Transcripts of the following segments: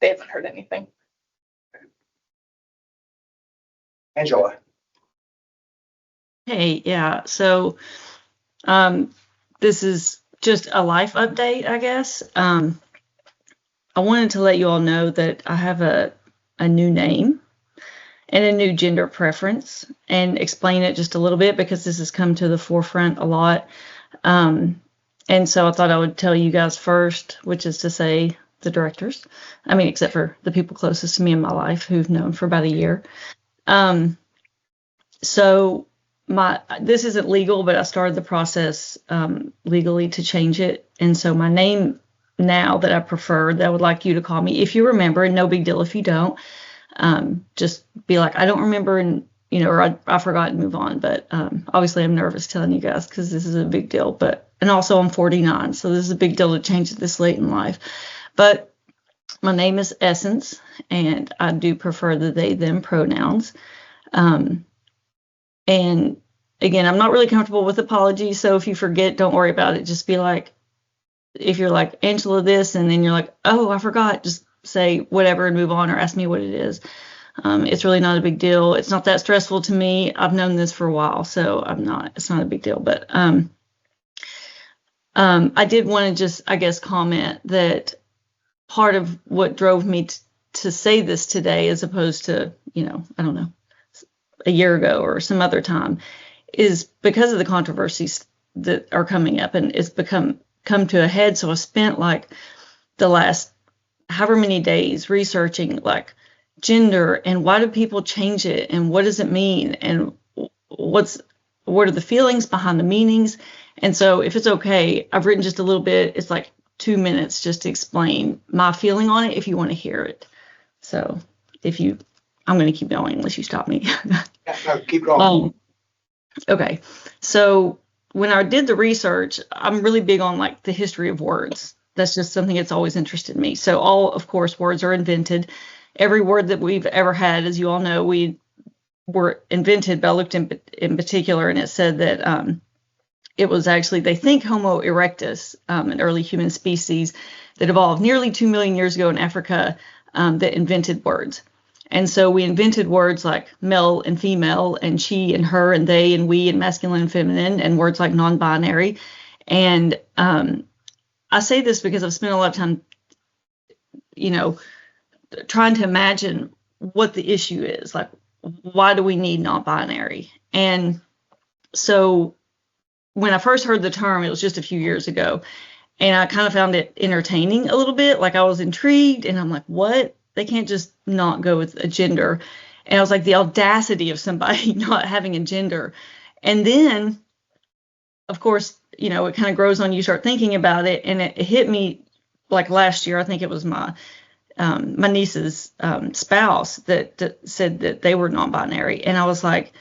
they haven't heard anything. Angela. Hey, yeah. So this is just a life update, I guess. I wanted to let you all know that I have a new name and a new gender preference, and explain it just a little bit because this has come to the forefront a lot. And so I thought I would tell you guys first, which is to say the directors. I mean, except for the people closest to me in my life who've known for about a year. So this isn't legal, but I started the process legally to change it. And so my name now that I prefer, that I would like you to call me, if you remember, and no big deal if you don't, just be like, I don't remember, and or I forgot, and move on. But obviously I'm nervous telling you guys because this is a big deal. And also I'm 49, so this is a big deal to change it this late in life. But my name is Essence, and I do prefer the they them pronouns. And again, I'm not really comfortable with apologies, so if you forget, don't worry about it. Just be like, if you're like, Angela this, and then you're like, oh, I forgot, just say whatever and move on, or ask me what it is. It's really not a big deal. It's not that stressful to me. I've known this for a while, so it's not a big deal. But I did want to just, I guess, comment that part of what drove me to say this today, as opposed to, I don't know, a year ago or some other time, is because of the controversies that are coming up, and it's come to a head. So I spent like the last however many days researching like gender and why do people change it and what does it mean and what are the feelings behind the meanings. And so if it's okay, I've written just a little bit. It's like 2 minutes just to explain my feeling on it if you want to hear it. So I'm going to keep going unless you stop me. No, keep going. Okay. So when I did the research, I'm really big on like the history of words. That's just something that's always interested me. So of course, words are invented. Every word that we've ever had, as you all know, we were invented, but I looked in particular, and it said that it was actually, they think Homo erectus, an early human species that evolved nearly 2 million years ago in Africa, that invented words. And so we invented words like male and female, and she and her and they and we, and masculine and feminine, and words like non-binary. And I say this because I've spent a lot of time, trying to imagine what the issue is. Like, why do we need non-binary? And so when I first heard the term, it was just a few years ago, and I kind of found it entertaining a little bit. Like, I was intrigued, and I'm like, what? They can't just not go with a gender. And I was like, the audacity of somebody not having a gender. And then, of course, it kind of grows on you, start thinking about it. And it hit me like last year. I think it was my niece's spouse that said that they were non-binary. And I was like,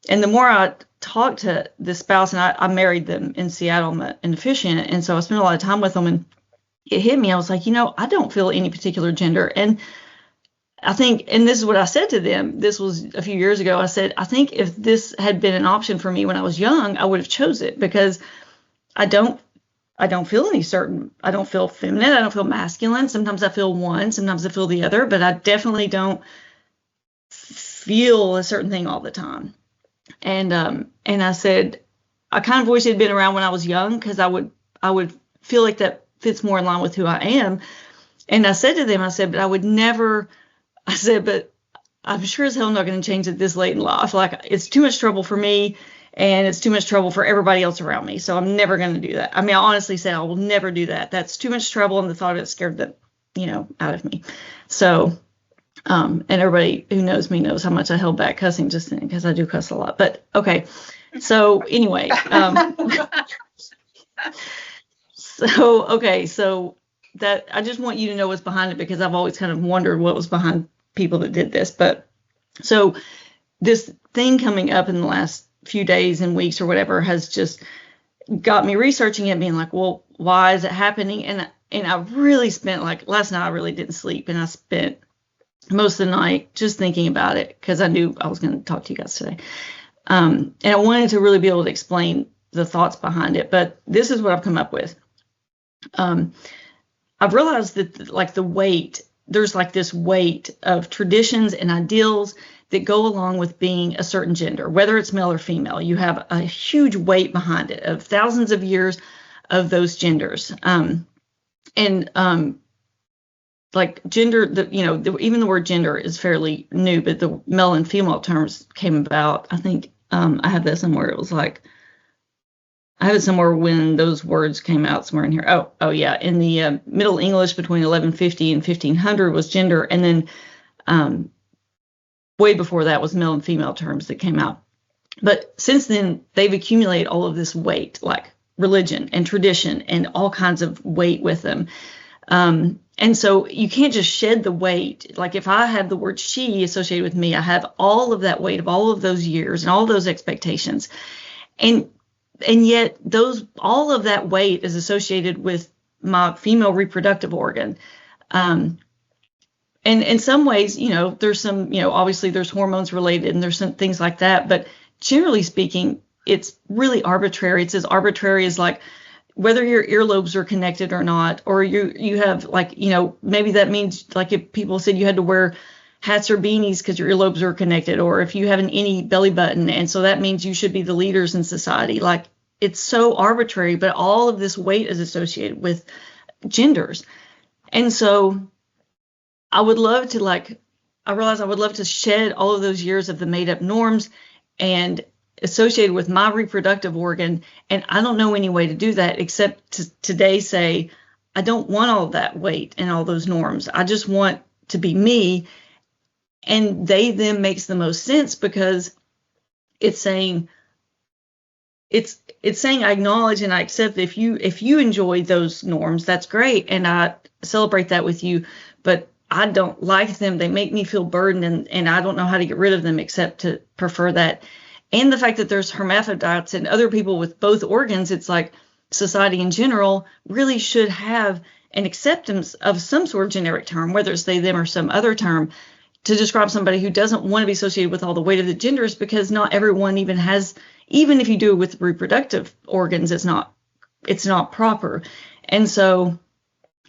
and the more I talked to the spouse, and I married them in Seattle, in officiant. And so I spent a lot of time with them, and it hit me. I was like, I don't feel any particular gender. And I think, and this is what I said to them, this was a few years ago, I said, I think if this had been an option for me when I was young, I would have chose it, because I don't feel any certain, I don't feel feminine, I don't feel masculine. Sometimes I feel one, sometimes I feel the other, but I definitely don't feel a certain thing all the time. And I said, I kind of wish it had been around when I was young, because I would feel like that fits more in line with who I am. And I said to them, I said, but I'm sure as hell not going to change it this late in life. Like, it's too much trouble for me, and it's too much trouble for everybody else around me. So I'm never going to do that. I mean, I honestly say I will never do that. That's too much trouble, and the thought of it scared the, out of me. So, and everybody who knows me knows how much I held back cussing just then, because I do cuss a lot. But okay. So anyway, so that, I just want you to know what's behind it, because I've always kind of wondered what was behind people that did this. But so this thing coming up in the last few days and weeks or whatever has just got me researching it, being like, well, why is it happening? And I really spent, like, last night I really didn't sleep, and I spent most of the night just thinking about it, because I knew I was going to talk to you guys today. And I wanted to really be able to explain the thoughts behind it, but this is what I've come up with. I've realized that, like, the weight there's like this weight of traditions and ideals that go along with being a certain gender, whether it's male or female. You have a huge weight behind it of thousands of years of those genders. Like gender, even the word gender is fairly new, but the male and female terms came about. I think I have that somewhere. It was like, I have it somewhere when those words came out somewhere in here. Oh yeah. In the Middle English between 1150 and 1500 was gender. And then way before that was male and female terms that came out. But since then, they've accumulated all of this weight, like religion and tradition and all kinds of weight with them. And so you can't just shed the weight. Like if I have the word she associated with me, I have all of that weight of all of those years and all those expectations. And yet all of that weight is associated with my female reproductive organ. And in some ways, there's some, obviously there's hormones related and there's some things like that. But generally speaking, it's really arbitrary. It's as arbitrary as like whether your earlobes are connected or not, or you have like, maybe that means like if people said you had to wear hats or beanies because your earlobes are connected, or if you have an any belly button, and so that means you should be the leaders in society. Like it's so arbitrary, but all of this weight is associated with genders. And so I realize I would love to shed all of those years of the made up norms and associated with my reproductive organ. And I don't know any way to do that except to today say, I don't want all that weight and all those norms. I just want to be me. And they then makes the most sense because it's saying I acknowledge and I accept that if you enjoy those norms, that's great. And I celebrate that with you, but I don't like them. They make me feel burdened and I don't know how to get rid of them except to prefer that. And the fact that there's hermaphrodites and other people with both organs, it's like society in general really should have an acceptance of some sort of generic term, whether it's they, them, or some other term, to describe somebody who doesn't want to be associated with all the weight of the genders, because not everyone even has, even if you do it with reproductive organs, it's not proper. And so,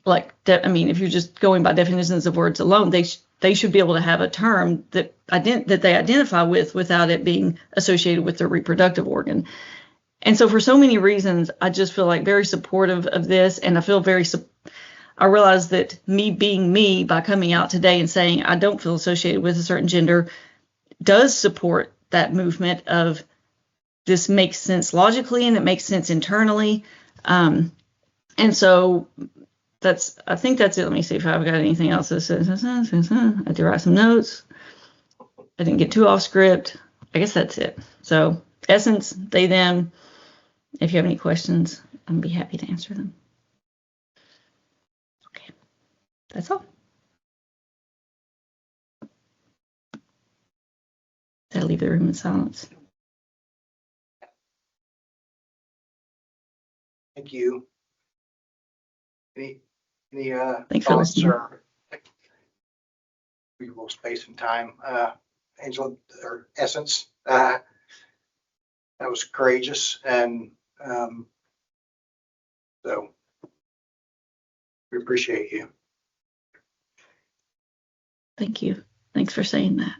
if you're just going by definitions of words alone, they should be able to have a term that they identify with without it being associated with their reproductive organ. And so for so many reasons, I just feel like very supportive of this. And I feel I realize that me being me by coming out today and saying I don't feel associated with a certain gender does support that movement of this makes sense logically and it makes sense internally. And so I think that's it. Let me see if I've got anything else. I had to write some notes. I didn't get too off script. I guess that's it. So essence, they, them. If you have any questions, I'd be happy to answer them. Okay, that's all. Did I leave the room in silence? Thank you. Any Thanks for thoughts listening. or reasonable space and time? Angela, or Essence, that was courageous, and so we appreciate you. Thank you. Thanks for saying that.